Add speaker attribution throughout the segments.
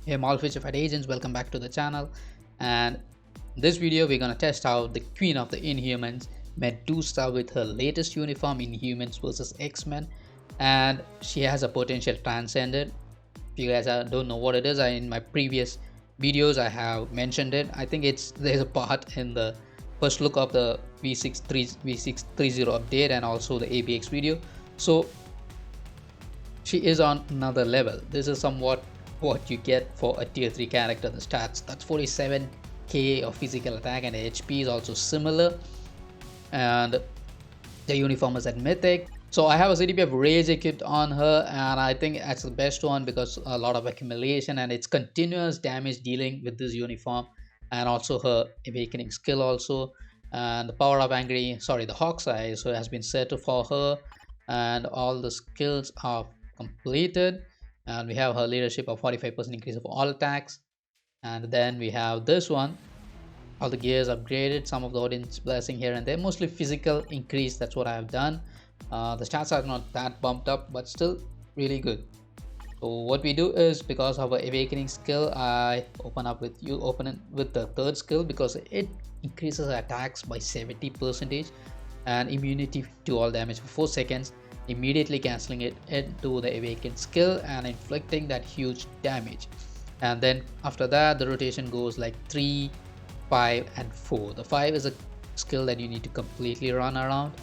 Speaker 1: Hey Malfichified agents, welcome back to the channel. And in this video we're gonna test out the queen of the Inhumans, Medusa, with her latest uniform, Inhumans versus X-Men, and she has a potential Transcended. If you guys don't know what it is, in my previous videos I have mentioned it. I think there's a part in the first look of the V630 update and also the APX video. So she is on another level. This is somewhat what you get for a tier 3 character. The stats, that's 47k of physical attack, and the HP is also similar, and the uniform is at mythic. So I have a CDP of Rage equipped on her, and I think that's the best one because a lot of accumulation and it's continuous damage dealing with this uniform, and also her awakening skill also, and the power of the Hawk's Eye so it has been set for her, and all the skills are completed. And we have her leadership of 45% increase of all attacks, and then we have this one, all the gears upgraded, some of the audience blessing here and there, mostly physical increase. That's what I have done. The stats are not that bumped up, but still really good. So what we do is, because of our awakening skill, I open it with the third skill because it increases attacks by 70% and immunity to all damage for 4 seconds, immediately cancelling it into the awakened skill and inflicting that huge damage. And then after that the rotation goes like 3, 5 and 4. The 5 is a skill that you need to completely run around,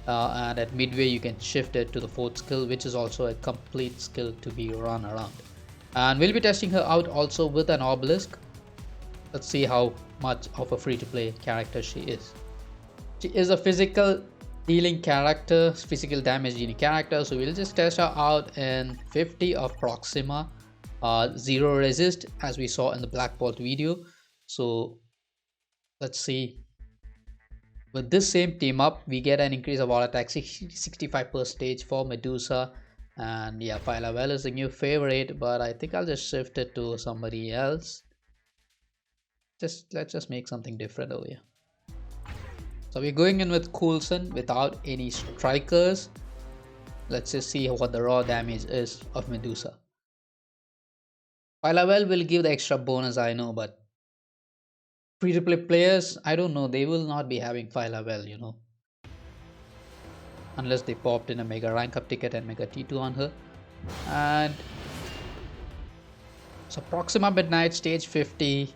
Speaker 1: and at midway you can shift it to the 4th skill, which is also a complete skill to be run around. And we'll be testing her out also with an obelisk. Let's see how much of a free-to-play character she is. She is a physical dealing character, physical damage dealing character, so we'll just test her out in 50 of Proxima, 0 resist as we saw in the Black Bolt video. So let's see. With this same team up, we get an increase of all attack 65% for Medusa, and yeah, Phyla is the new favorite, but I think I'll just shift it to somebody else. Let's just make something different over here. So we're going in with Coulson without any strikers. Let's just see what the raw damage is of Medusa. Phyla will give the extra bonus, I know, but free-to-play players, I don't know, they will not be having Phyla, you know, unless they popped in a mega rank up ticket and mega T2 on her. And so Proxima Midnight stage 50,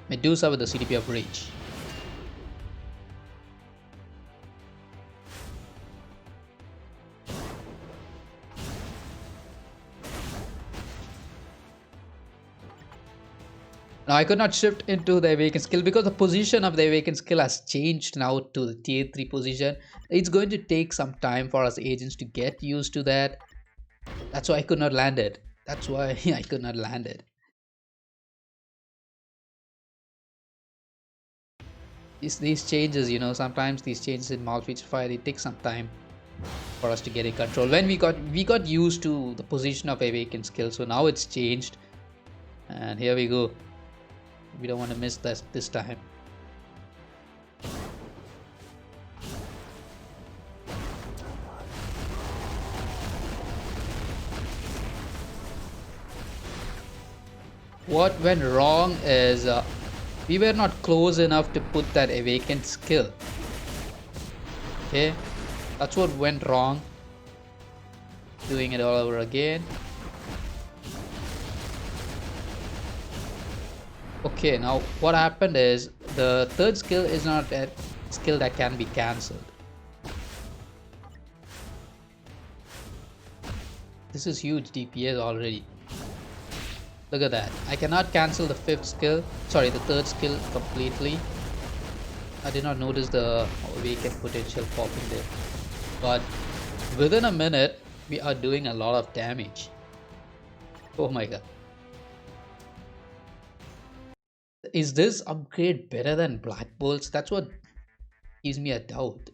Speaker 1: Medusa with the CDP of Rage. Now I could not shift into the awakened skill because the position of the awakened skill has changed now to the tier 3 position. It's going to take some time for us agents to get used to that. That's why I could not land it. That's why I could not land it. These changes, you know, sometimes these changes in Malfichified, it takes some time for us to get in control. When we got used to the position of awakened skill, so now it's changed, and here we go. We don't want to miss this time. What went wrong is we were not close enough to put that awakened skill. Okay, that's what went wrong. Doing it all over again. Okay, now what happened is the third skill is not a skill that can be cancelled. This is huge DPS already. Look at that. I cannot cancel the the third skill completely. I did not notice the awakened potential popping there. But within a minute, we are doing a lot of damage. Oh my god. Is this upgrade better than Black Bolts? That's what gives me a doubt.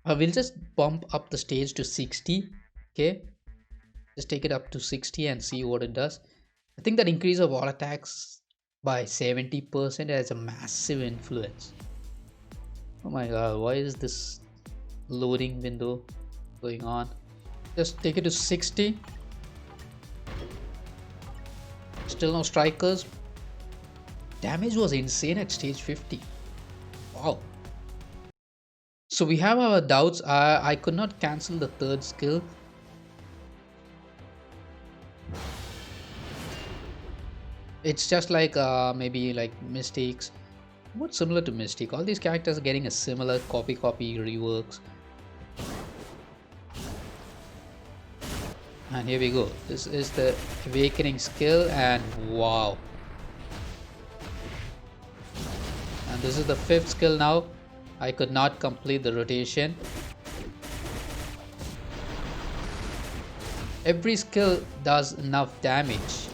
Speaker 1: We'll just bump up the stage to 60. Okay, just take it up to 60 and see what it does. I think that increase of all attacks by 70% has a massive influence. Oh my god, why is this loading window going on? Just take it to 60. Still no strikers. Damage was insane at stage 50. Wow. So we have our doubts. I could not cancel the third skill. It's just like maybe like mistakes. What similar to Mystic? All these characters are getting a similar copy reworks. And here we go. This is the awakening skill, and wow. And this is the fifth skill now. I could not complete the rotation. Every skill does enough damage.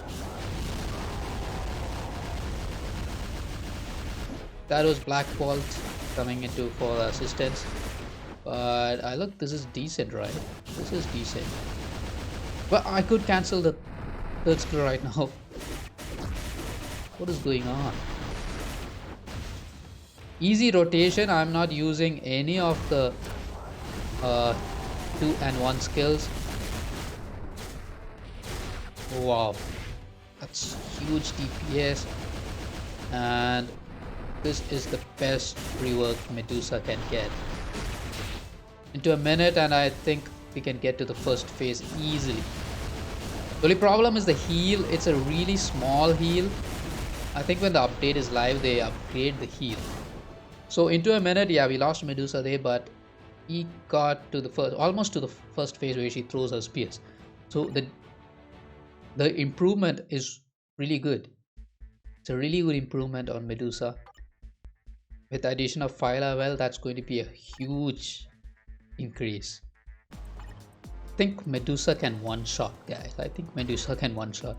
Speaker 1: That was Black Bolt coming into for assistance. But I look, this is decent, right? This is decent. But I could cancel the third skill right now. What is going on? Easy rotation. I'm not using any of the 2 and 1 skills. Wow, that's huge DPS, and this is the best rework Medusa can get. Into a minute, and I think we can get to the first phase easily. The only problem is the heal. It's a really small heal. I think when the update is live, they upgrade the heal. So into a minute, yeah, we lost Medusa there, but he got to the first, almost to the first phase where she throws her spears. So the improvement is really good. It's a really good improvement on Medusa. With the addition of fire level, that's going to be a huge increase. I think Medusa can one-shot, guys. I think Medusa can one-shot.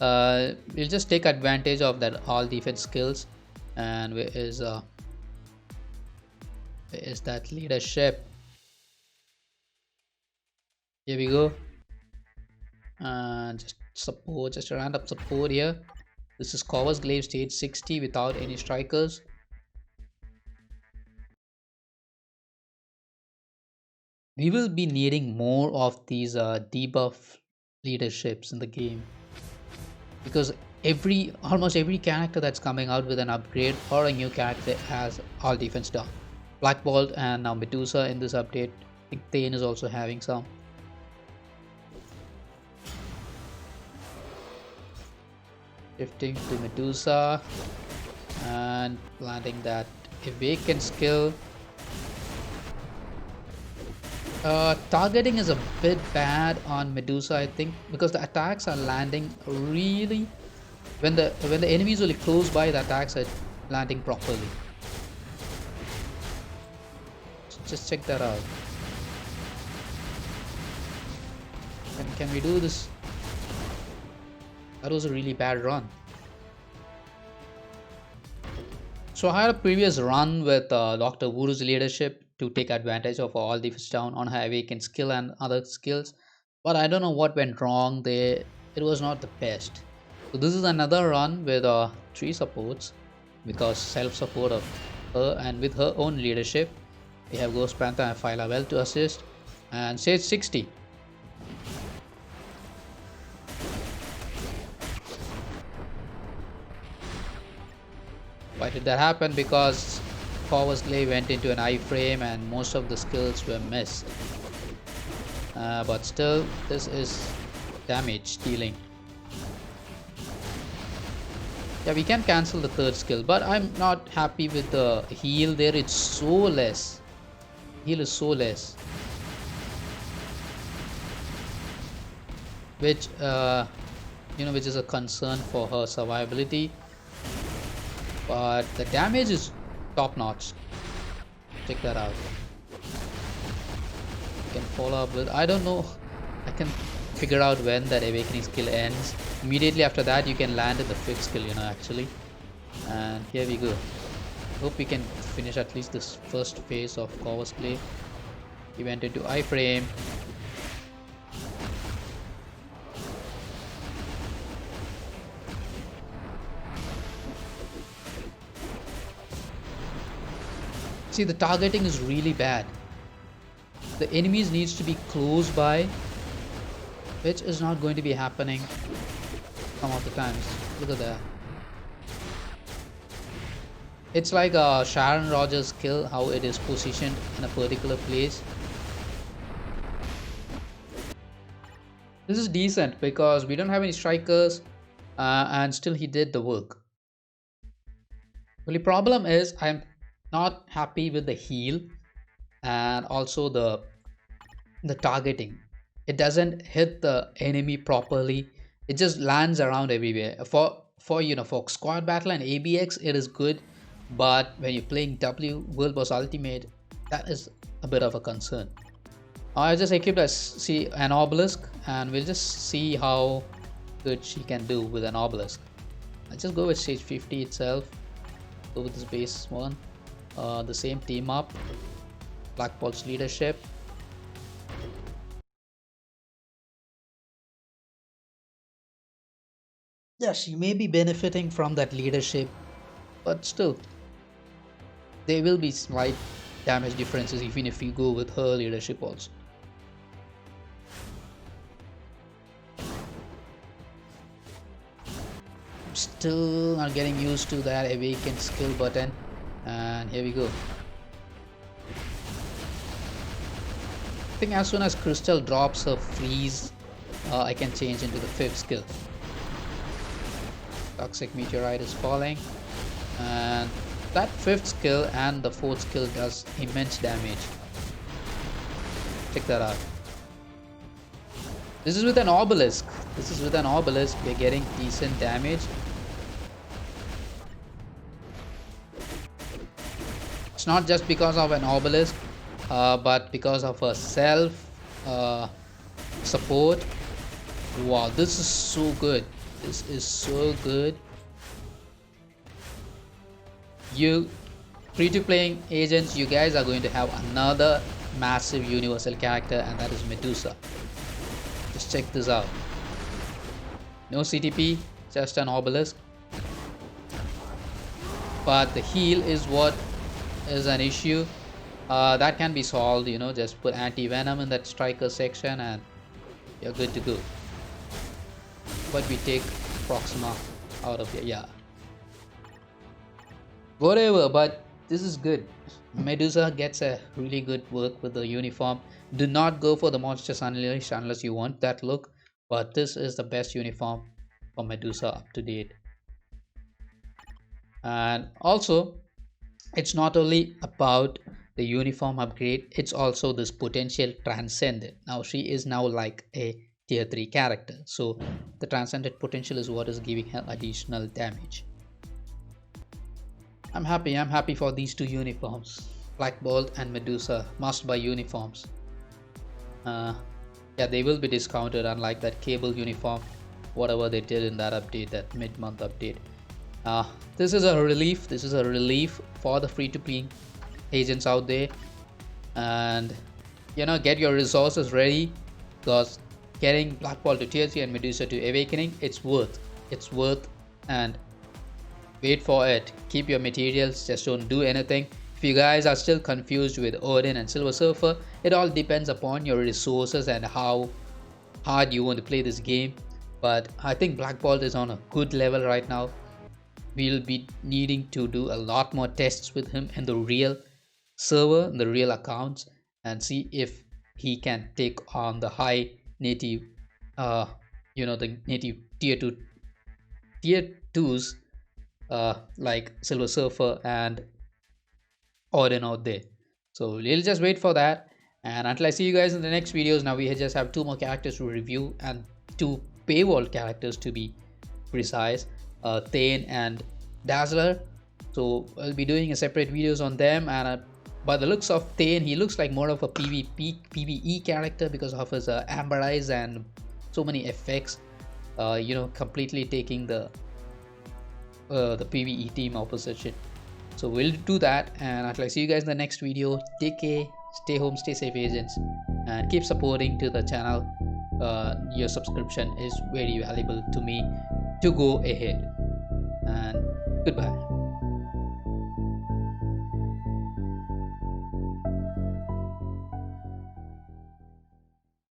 Speaker 1: We'll just take advantage of that all defense skills. And where is that leadership? Here we go. And just support, just a random support here. This is Corvus Glaive stage 60 without any strikers. We will be needing more of these debuff leaderships in the game, because almost every character that's coming out with an upgrade or a new character has all defense down. Black Bolt and now Medusa in this update. I think Thane is also having some. Shifting to Medusa and planting that awaken skill. Targeting is a bit bad on Medusa, I think, because the attacks are landing really when the enemy is really close by. The attacks are landing properly. Just check that out. Can we do this? That was a really bad run. So I had a previous run with Dr. Wuru's leadership to take advantage of all defense down on her awaken skill and other skills, but I don't know what went wrong there. It was not the best. So this is another run with 3 supports, because self-support of her and with her own leadership. We have Ghost Panther and Phyla Well to assist, and stage 60. Why did that happen? Because Corvus Glaive went into an iframe and most of the skills were missed. But still, this is damage dealing. Yeah, we can cancel the third skill, but I'm not happy with the heal there. It's so less. Heal is so less. Which, which is a concern for her survivability. But the damage is top notch. Check that out. You can follow up with, I don't know, I can figure out when that awakening skill ends. Immediately after that you can land in the 5th skill, actually. And here we go. Hope we can finish at least this first phase of Corvus Glaive. He went into iframe. See, the targeting is really bad. The enemies needs to be close by, which is not going to be happening. some of the times. Look at that. It's like a Sharon Rogers skill, how it is positioned in a particular place. This is decent because we don't have any strikers, and still he did the work. Only problem is I'm not happy with the heal and also the targeting. It doesn't hit the enemy properly. It just lands around everywhere. For squad battle and ABX it is good, but when you're playing W World Boss Ultimate, that is a bit of a concern. I just equipped an obelisk, and we'll just see how good she can do with an obelisk. I'll just go with stage 50 itself. Go with this base one. The same team up. Black Bolt's leadership. Yeah, she may be benefiting from that leadership, but still, there will be slight damage differences even if you go with her leadership also. I'm still not getting used to that awaken skill button, and here we go. I think as soon as Crystal drops her freeze, I can change into the 5th skill. Toxic Meteorite is falling, and that 5th skill and the 4th skill does immense damage. Check that out. This is with an obelisk. We're getting decent damage. It's not just because of an obelisk, but because of a self support. Wow, this is so good. This is so good. You free-to-playing agents, you guys are going to have another massive universal character, and that is Medusa. Just check this out. No CTP, just an obelisk. But the heal is what is an issue. That can be solved, just put anti-venom in that striker section and you're good to go. But we take Proxima out of here, yeah. Whatever, but this is good. Medusa gets a really good work with the uniform. Do not go for the Monsters Unleashed unless you want that look, but this is the best uniform for Medusa up to date. And also, it's not only about the uniform upgrade, it's also this potential transcended. Now she is now like a tier 3 character, so the transcended potential is what is giving her additional damage. I'm happy for these two uniforms. Black Bolt and Medusa must buy uniforms. Yeah, they will be discounted, unlike that cable uniform, whatever they did in that update, that mid-month update. This is a relief for the free-to-play agents out there, and get your resources ready, because getting Black Bolt to tier 3 and Medusa to Awakening, it's worth, and wait for it. Keep your materials, just don't do anything. If you guys are still confused with Odin and Silver Surfer, it all depends upon your resources and how hard you want to play this game. But I think Black Bolt is on a good level right now. We'll be needing to do a lot more tests with him in the real server, in the real accounts, and see if he can take on the high native, the native tier 2s, like Silver Surfer and Odin out there. So we'll just wait for that, and until I see you guys in the next videos. Now we just have 2 more characters to review, and 2 paywall characters to be precise, Thane and Dazzler. So I'll be doing a separate videos on them, and by the looks of Thane, he looks like more of a PvE character because of his amber eyes and so many effects, completely taking the PvE team opposition. So we'll do that, and until I see you guys in the next video, take care, stay home, stay safe agents, and keep supporting to the channel. Your subscription is very valuable to me to go ahead, and goodbye.